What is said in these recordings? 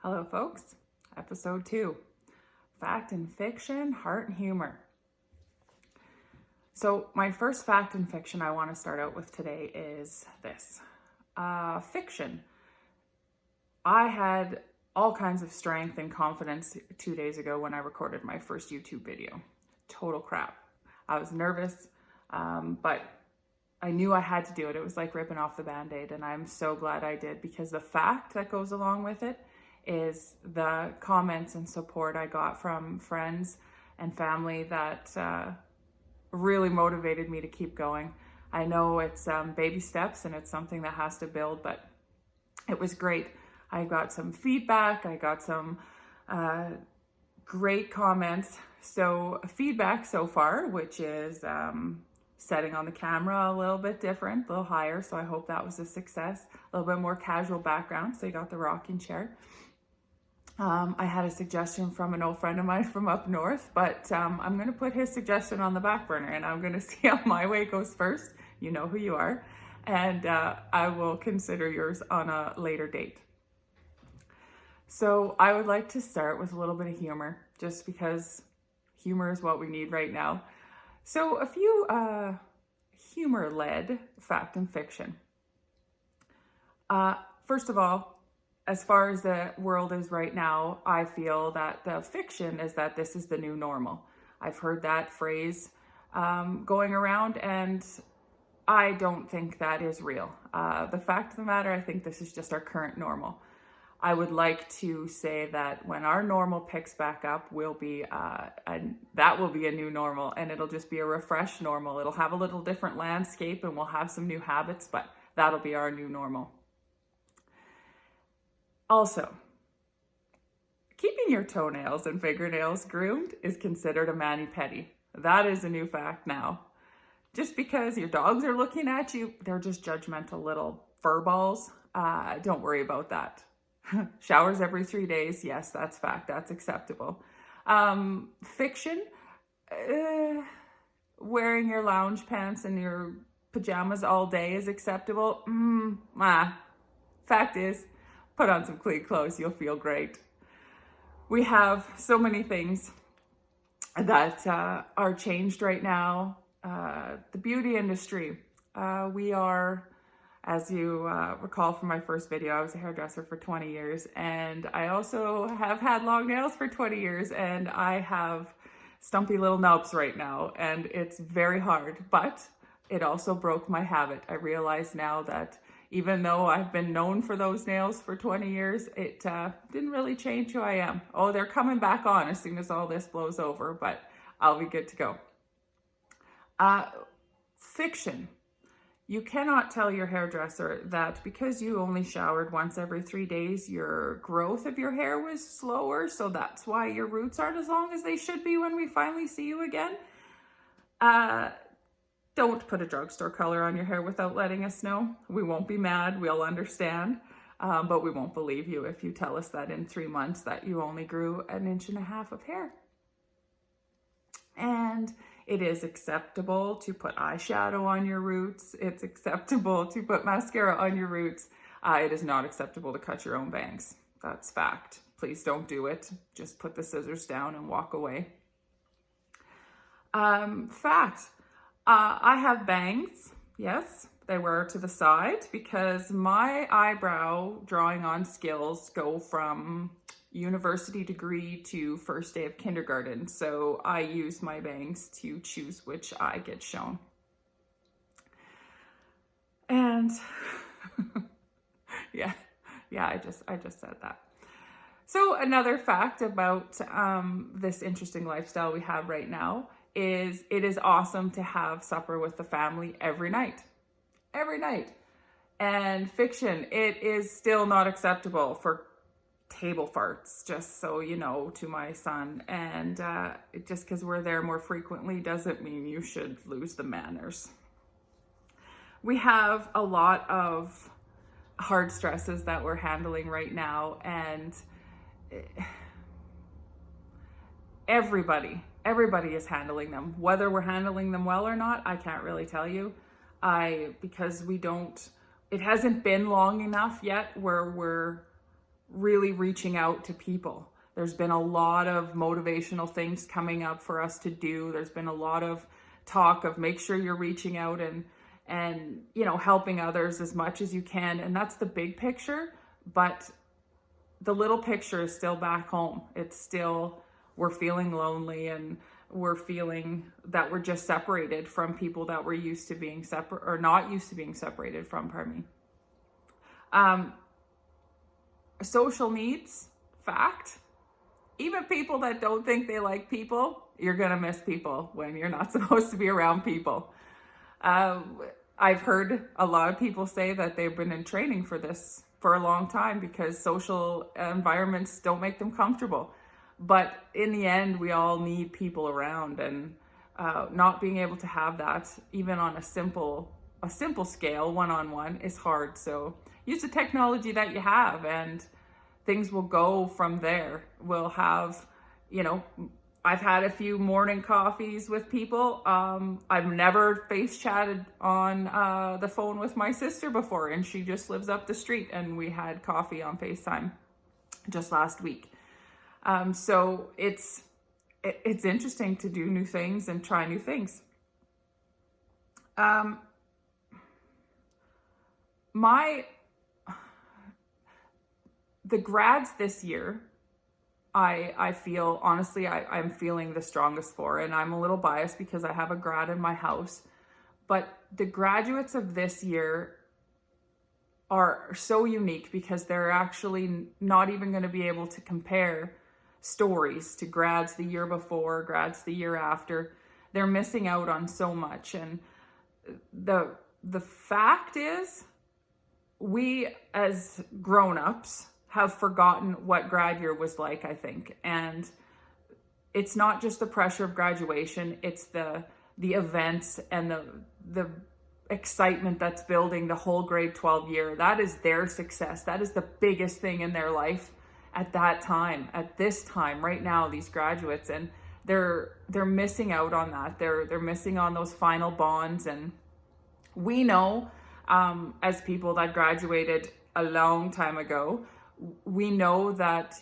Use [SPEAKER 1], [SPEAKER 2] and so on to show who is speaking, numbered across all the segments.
[SPEAKER 1] Hello, folks. Episode 2, Fact and Fiction, Heart and Humor. So my first fact and fiction I want to start out with today is this. Fiction. I had all kinds of strength and confidence 2 days ago when I recorded my first YouTube video. Total crap. I was nervous, but I knew I had to do it. It was like ripping off the Band-Aid, and I'm so glad I did, because the fact that goes along with it is the comments and support I got from friends and family that really motivated me to keep going. I know it's baby steps and it's something that has to build, but it was great. I got some feedback. I got some great comments. So feedback so far, which is setting on the camera a little bit different, a little higher. So I hope that was a success. A little bit more casual background. So you got the rocking chair. I had a suggestion from an old friend of mine from up north, but I'm going to put his suggestion on the back burner, and I'm going to see how my way goes first. You know who you are. And I will consider yours on a later date. So I would like to start with a little bit of humor, just because humor is what we need right now. So a few humor-led fact and fiction. First of all, as far as the world is right now, I feel that the fiction is that this is the new normal. I've heard that phrase going around, and I don't think that is real. The fact of the matter, I think this is just our current normal. I would like to say that when our normal picks back up, that will be a new normal, and it'll just be a refreshed normal. It'll have a little different landscape, and we'll have some new habits, but that'll be our new normal. Also, keeping your toenails and fingernails groomed is considered a mani-pedi. That is a new fact now. Just because your dogs are looking at you, they're just judgmental little fur balls. Don't worry about that. Showers every 3 days. Yes, that's fact. That's acceptable. Fiction. Wearing your lounge pants and your pajamas all day is acceptable. Fact is, put on some clean clothes, you'll feel great. We have so many things that are changed right now. The beauty industry. We are, as you recall from my first video, I was a hairdresser for 20 years, and I also have had long nails for 20 years, and I have stumpy little nubs right now, and it's very hard, but it also broke my habit. I realize now that even though I've been known for those nails for 20 years, it didn't really change who I am. Oh, they're coming back on as soon as all this blows over, but I'll be good to go. Fiction. You cannot tell your hairdresser that because you only showered once every 3 days, your growth of your hair was slower, so that's why your roots aren't as long as they should be when we finally see you again. Don't put a drugstore color on your hair without letting us know. We won't be mad, we'll understand, but we won't believe you if you tell us that in 3 months that you only grew 1.5 inches of hair. And it is acceptable to put eyeshadow on your roots. It's acceptable to put mascara on your roots. It is not acceptable to cut your own bangs. That's fact. Please don't do it. Just put the scissors down and walk away. Fact. I have bangs. Yes, they were to the side because my eyebrow drawing on skills go from university degree to first day of kindergarten. So I use my bangs to choose which eye gets shown. And yeah, I just said that. So another fact about this interesting lifestyle we have right now is it is awesome to have supper with the family every night. And fiction, it is still not acceptable for table farts, just so you know, to my son. And just because we're there more frequently doesn't mean you should lose the manners. We have a lot of hard stresses that we're handling right now, and everybody is handling them. Whether we're handling them well or not, I can't really tell you. Because it hasn't been long enough yet where we're really reaching out to people. There's been a lot of motivational things coming up for us to do. There's been a lot of talk of make sure you're reaching out and helping others as much as you can. And that's the big picture, but the little picture is still back home. It's still, we're feeling lonely, and we're feeling that we're just separated from people that we're used to being separate, or not used to being separated from, pardon me. Social needs, fact. Even people that don't think they like people, you're gonna miss people when you're not supposed to be around people. I've heard a lot of people say that they've been in training for this for a long time because social environments don't make them comfortable. But in the end, we all need people around, and not being able to have that, even on a simple scale, one-on-one, is hard. So use the technology that you have, and things will go from there. We'll have, I've had a few morning coffees with people. I've never face chatted on the phone with my sister before, and she just lives up the street, and we had coffee on FaceTime just last week. So it's interesting to do new things and try new things. The grads this year, I feel, honestly, I'm feeling the strongest for, and I'm a little biased because I have a grad in my house, but the graduates of this year are so unique because they're actually not even going to be able to compare stories to grads the year before, grads the year after. They're missing out on so much. And the fact is, we as grown-ups have forgotten what grad year was like, I think. And it's not just the pressure of graduation, it's the events and the excitement that's building the whole grade 12 year. That is their success. That is the biggest thing in their life at that time, at this time, right now, these graduates. And they're missing out on that. They're missing on those final bonds. And we know, as people that graduated a long time ago, we know that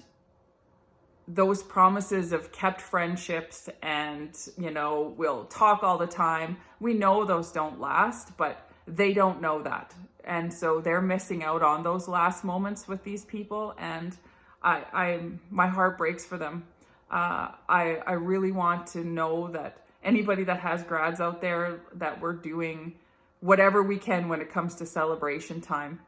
[SPEAKER 1] those promises of kept friendships and, we'll talk all the time, we know those don't last, but they don't know that. And so they're missing out on those last moments with these people. And my heart breaks for them. I really want to know that anybody that has grads out there, that we're doing whatever we can when it comes to celebration time.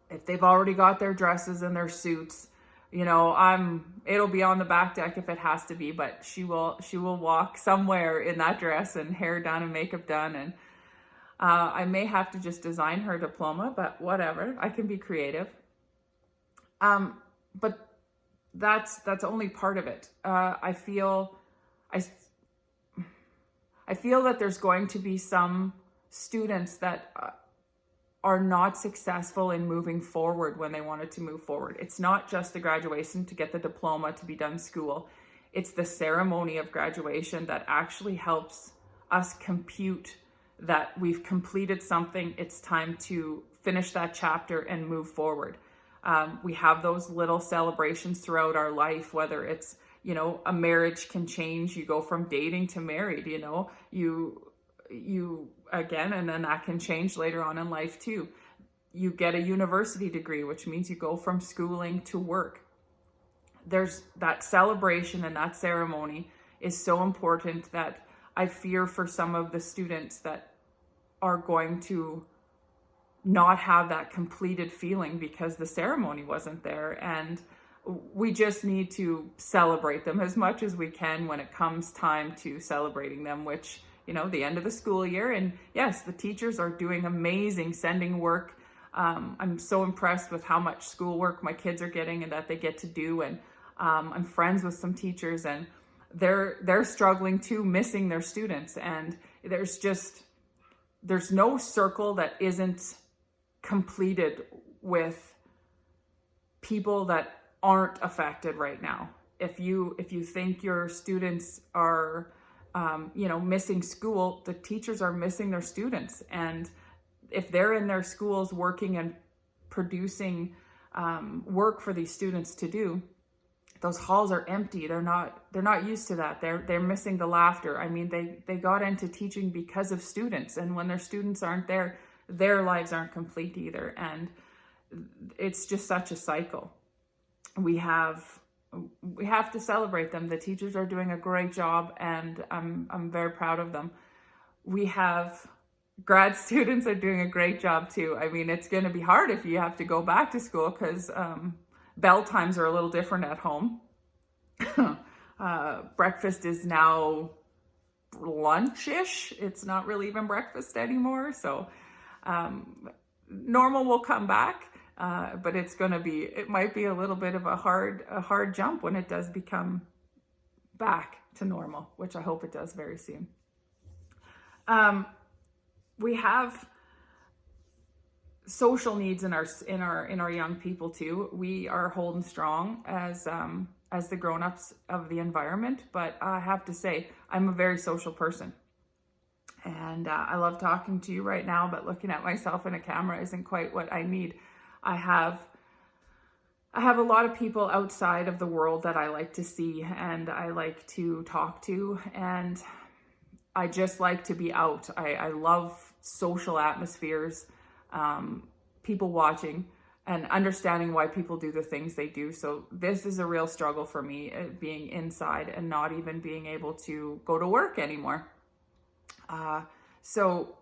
[SPEAKER 1] If they've already got their dresses and their suits, it'll be on the back deck if it has to be, but she will walk somewhere in that dress and hair done and makeup done. And I may have to just design her diploma, but whatever, I can be creative. But that's only part of it. I feel that there's going to be some students that are not successful in moving forward when they wanted to move forward. It's not just the graduation to get the diploma to be done school. It's the ceremony of graduation that actually helps us compute that we've completed something. It's time to finish that chapter and move forward. We have those little celebrations throughout our life, whether it's, a marriage can change. You go from dating to married, you again, and then that can change later on in life too. You get a university degree, which means you go from schooling to work. There's that celebration, and that ceremony is so important that I fear for some of the students that are going to not have that completed feeling because the ceremony wasn't there. And we just need to celebrate them as much as we can when it comes time to celebrating them, which, the end of the school year. And yes, the teachers are doing amazing sending work. I'm so impressed with how much schoolwork my kids are getting and that they get to do. And I'm friends with some teachers, and they're struggling too, missing their students. And there's no circle that isn't completed with people that aren't affected right now. If you think your students are missing school, the teachers are missing their students. And if they're in their schools working and producing work for these students to do. Those halls are empty. They're not used to that. They're missing the laughter. I mean, they got into teaching because of students, and when their students aren't there, their lives aren't complete either. And it's just such a cycle. We have to celebrate them. The teachers are doing a great job, and I'm very proud of them. We have grad students are doing a great job too. I mean, it's going to be hard if you have to go back to school because bell times are a little different at home. Breakfast is now lunch-ish. It's not really even breakfast anymore. So normal will come back, but it might be a little bit of a hard jump when it does become back to normal, which I hope it does very soon. We have social needs in our young people too. We are holding strong as the grown-ups of the environment, but I have to say I'm a very social person, and I love talking to you right now, but looking at myself in a camera isn't quite what I need. I have a lot of people outside of the world that I like to see and I like to talk to, and I just like to be out. I love social atmospheres, people watching and understanding why people do the things they do. So this is a real struggle for me, being inside and not even being able to go to work anymore. So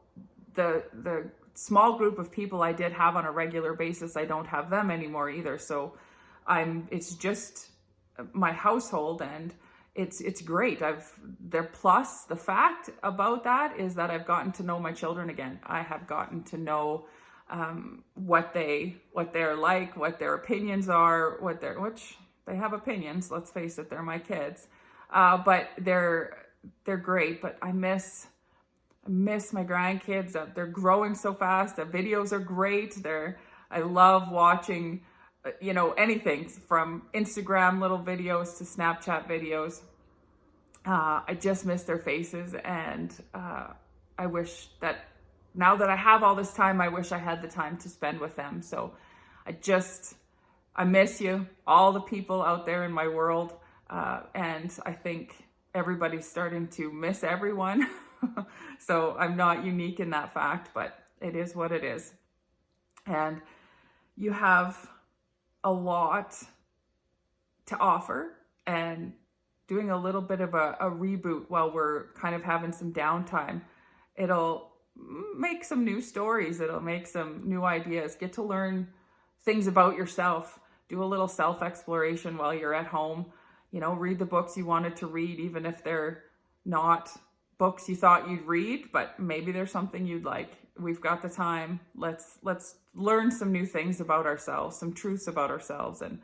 [SPEAKER 1] the small group of people I did have on a regular basis, I don't have them anymore either. So it's just my household, and it's great. The fact about that is that I've gotten to know my children again. I have gotten to know what they're like, what their opinions are, which they have opinions, let's face it, they're my kids. But they're great, but I miss my grandkids. They're growing so fast. The videos are great. I love watching anything from Instagram little videos to Snapchat videos. I just miss their faces, and I wish that now that I have all this time, I wish I had the time to spend with them. So I miss you, all the people out there in my world, and I think everybody's starting to miss everyone. So I'm not unique in that fact, but it is what it is. And you have a lot to offer, and doing a little bit of a reboot while we're kind of having some downtime. It'll make some new stories. It'll make some new ideas. Get to learn things about yourself. Do a little self-exploration while you're at home. Read the books you wanted to read, even if they're not books you thought you'd read, but maybe there's something you'd like. We've got the time. Let's learn some new things about ourselves, some truths about ourselves, and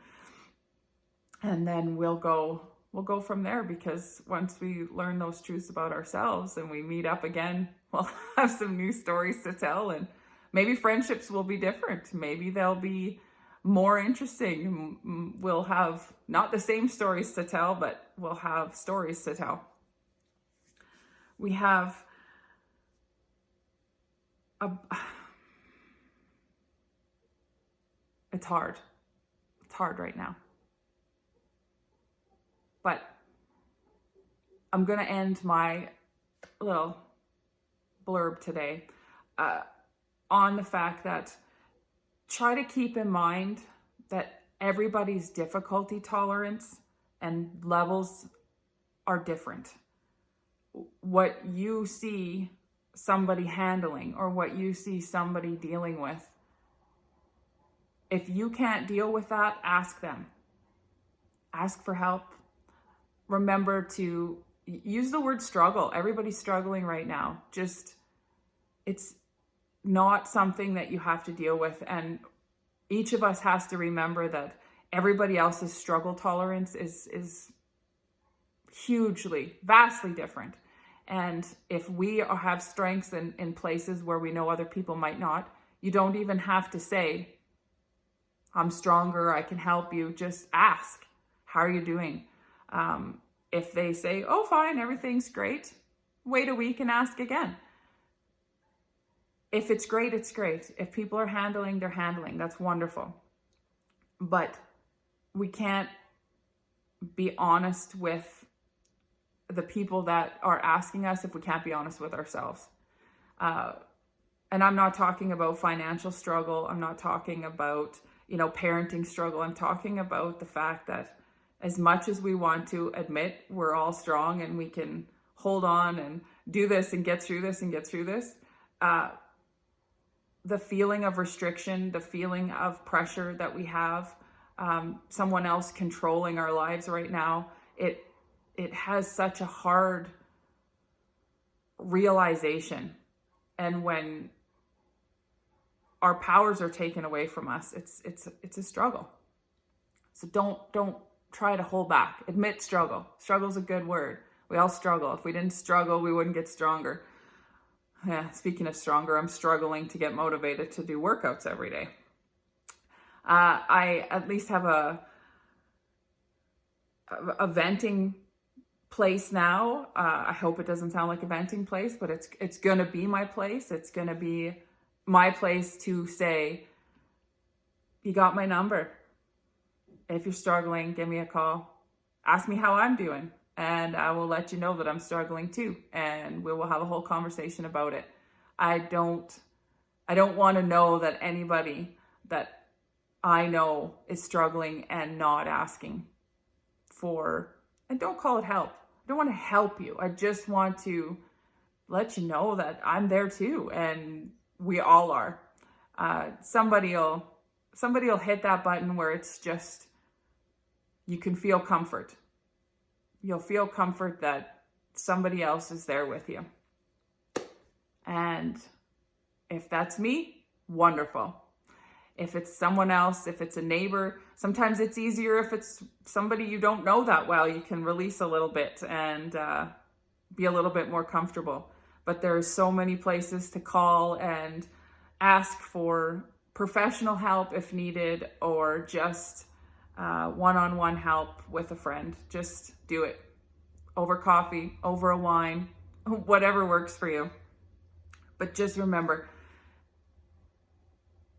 [SPEAKER 1] then we'll go from there, because once we learn those truths about ourselves and we meet up again, we'll have some new stories to tell, and maybe friendships will be different. Maybe they'll be more interesting. We'll have not the same stories to tell, but we'll have stories to tell. We have it's hard. It's hard right now. But I'm going to end my little blurb today on the fact that try to keep in mind that everybody's difficulty tolerance and levels are different. What you see somebody handling or what you see somebody dealing with, if you can't deal with that, ask them. Ask for help. Remember to use the word struggle. Everybody's struggling right now. It's not something that you have to deal with. And each of us has to remember that everybody else's struggle tolerance is vastly different. And if we have strengths in places where we know other people might not, you don't even have to say, I'm stronger, I can help you. Just ask, how are you doing? If they say, oh, fine, everything's great, wait a week and ask again. If it's great, it's great. If people are handling, they're handling. That's wonderful. But we can't be honest with the people that are asking us if we can't be honest with ourselves. And I'm not talking about financial struggle. I'm not talking about, parenting struggle. I'm talking about the fact that as much as we want to admit we're all strong and we can hold on and do this and get through this and get through this, the feeling of restriction, the feeling of pressure that we have, someone else controlling our lives right now, it has such a hard realization. And when our powers are taken away from us, it's a struggle. So don't try to hold back. Admit struggle. Struggle's a good word. We all struggle. If we didn't struggle, we wouldn't get stronger. Yeah, speaking of stronger, I'm struggling to get motivated to do workouts every day. I at least have a venting place now. I hope it doesn't sound like a venting place, but it's gonna be my place. It's gonna be my place to say, you got my number. If you're struggling, give me a call. Ask me how I'm doing, and I will let you know that I'm struggling too, and we will have a whole conversation about it. I don't want to know that anybody that I know is struggling and not asking for, and don't call it help. I don't want to help you. I just want to let you know that I'm there too, and we all are. Somebody'll hit that button where it's just, you can feel comfort. You'll feel comfort that somebody else is there with you. And if that's me, wonderful. If it's someone else, if it's a neighbor, sometimes it's easier if it's somebody you don't know that well. You can release a little bit and be a little bit more comfortable. But there's so many places to call and ask for professional help if needed, or just one-on-one help with a friend. Just do it. Over coffee, over a wine, whatever works for you. But just remember,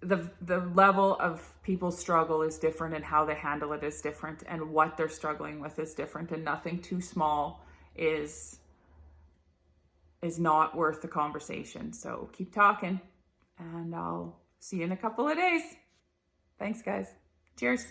[SPEAKER 1] the level of people's struggle is different, and how they handle it is different, and what they're struggling with is different, and nothing too small is not worth the conversation. So keep talking, and I'll see you in a couple of days. Thanks, guys. Cheers.